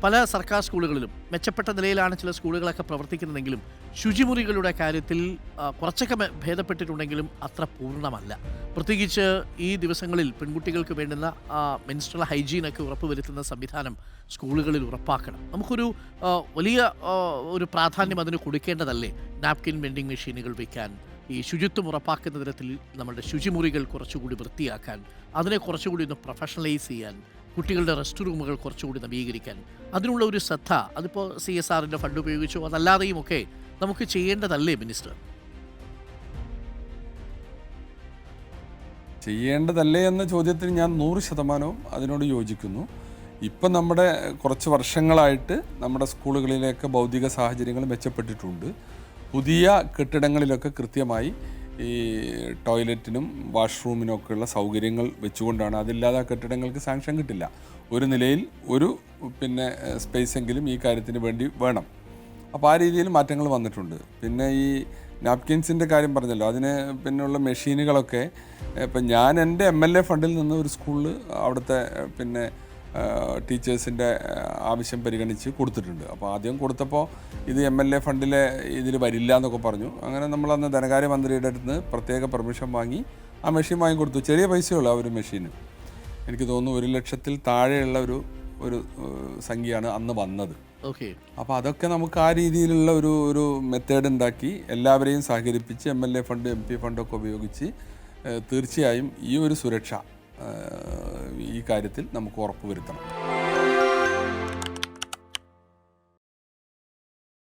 പല സർക്കാർ സ്കൂളുകളിലും മെച്ചപ്പെട്ട നിലയിലാണ് ചില സ്കൂളുകളൊക്കെ പ്രവർത്തിക്കുന്നതെങ്കിലും ശുചിമുറികളുടെ കാര്യത്തിൽ കുറച്ചൊക്കെ ഭേദപ്പെട്ടിട്ടുണ്ടെങ്കിലും അത്ര പൂർണ്ണമല്ല. പ്രത്യേകിച്ച് ഈ ദിവസങ്ങളിൽ പെൺകുട്ടികൾക്ക് വേണ്ടുന്ന മെൻസ്ട്രൽ ഹൈജീനൊക്കെ ഉറപ്പുവരുത്തുന്ന സംവിധാനം സ്കൂളുകളിൽ ഉറപ്പാക്കണം. നമുക്കൊരു വലിയ ഒരു പ്രാധാന്യം അതിന് കൊടുക്കേണ്ടതല്ലേ? നാപ്കിൻ വെൻഡിങ് മെഷീനുകൾ വയ്ക്കാൻ, ഈ ശുചിത്വം ഉറപ്പാക്കുന്ന തരത്തിൽ നമ്മുടെ ശുചിമുറികൾ കുറച്ചുകൂടി വൃത്തിയാക്കാൻ, അതിനെ കുറച്ചുകൂടി ഒന്ന് പ്രൊഫഷണലൈസ് ചെയ്യാൻ, കുട്ടികളുടെ റെസ്റ്റ് റൂമുകൾ കുറച്ചുകൂടി നവീകരിക്കാൻ, അതിനുള്ള ഒരു ശ്രദ്ധ അതിപ്പോൾ CSRൻ്റെ ഫണ്ട് ഉപയോഗിച്ചോ അതല്ലാതെയും ഒക്കെ നമുക്ക് ചെയ്യേണ്ടതല്ലേ മിനിസ്റ്റർ? ചെയ്യേണ്ടതല്ലേ എന്ന ചോദ്യത്തിന് ഞാൻ 100% അതിനോട് യോജിക്കുന്നു. ഇപ്പം നമ്മുടെ കുറച്ച് വർഷങ്ങളായിട്ട് നമ്മുടെ സ്കൂളുകളിലേക്ക് ഭൗതിക സാഹചര്യങ്ങൾ മെച്ചപ്പെട്ടിട്ടുണ്ട്. പുതിയ കെട്ടിടങ്ങളിലൊക്കെ കൃത്യമായി ഈ ടോയ്ലറ്റിനും വാഷ്റൂമിനൊക്കെയുള്ള സൗകര്യങ്ങൾ വെച്ചുകൊണ്ടാണ്. അതില്ലാതെ ആ കെട്ടിടങ്ങൾക്ക് സാങ്ഷൻ കിട്ടില്ല. ഒരു നിലയിൽ ഒരു സ്പേസെങ്കിലും ഈ കാര്യത്തിന് വേണ്ടി വേണം. അപ്പോൾ ആ രീതിയിൽ മാറ്റങ്ങൾ വന്നിട്ടുണ്ട്. പിന്നെ ഈ നാപ്കിൻസിൻ്റെ കാര്യം പറഞ്ഞല്ലോ, അതിന് പിന്നെയുള്ള മെഷീനുകളൊക്കെ ഇപ്പം ഞാൻ എൻ്റെ MLA ഫണ്ടിൽ നിന്ന് ഒരു സ്കൂളിൽ അവിടുത്തെ ടീച്ചേഴ്സിൻ്റെ ആവശ്യം പരിഗണിച്ച് കൊടുത്തിട്ടുണ്ട്. അപ്പോൾ ആദ്യം കൊടുത്തപ്പോൾ ഇത് MLA ഫണ്ടിലെ ഇതിൽ വരില്ല എന്നൊക്കെ പറഞ്ഞു. അങ്ങനെ നമ്മളന്ന് ധനകാര്യമന്ത്രിയുടെ അടുത്ത് നിന്ന് പ്രത്യേക പെർമിഷൻ വാങ്ങി ആ മെഷീൻ വാങ്ങിക്കൊടുത്തു. ചെറിയ പൈസയുള്ള ആ ഒരു മെഷീന്, എനിക്ക് തോന്നുന്നു 1 ലക്ഷത്തിൽ താഴെയുള്ള ഒരു സംഖ്യയാണ് അന്ന് വന്നത്. അപ്പോൾ അതൊക്കെ നമുക്ക് ആ രീതിയിലുള്ള ഒരു മെത്തേഡ് ഉണ്ടാക്കി എല്ലാവരെയും സഹകരിപ്പിച്ച് MLA ഫണ്ട് MP ഫണ്ടൊക്കെ ഉപയോഗിച്ച് തീർച്ചയായും ഈ ഒരു സുരക്ഷ ഈ കാര്യത്തിൽ നമുക്ക് ഉറപ്പുവരുത്തണം.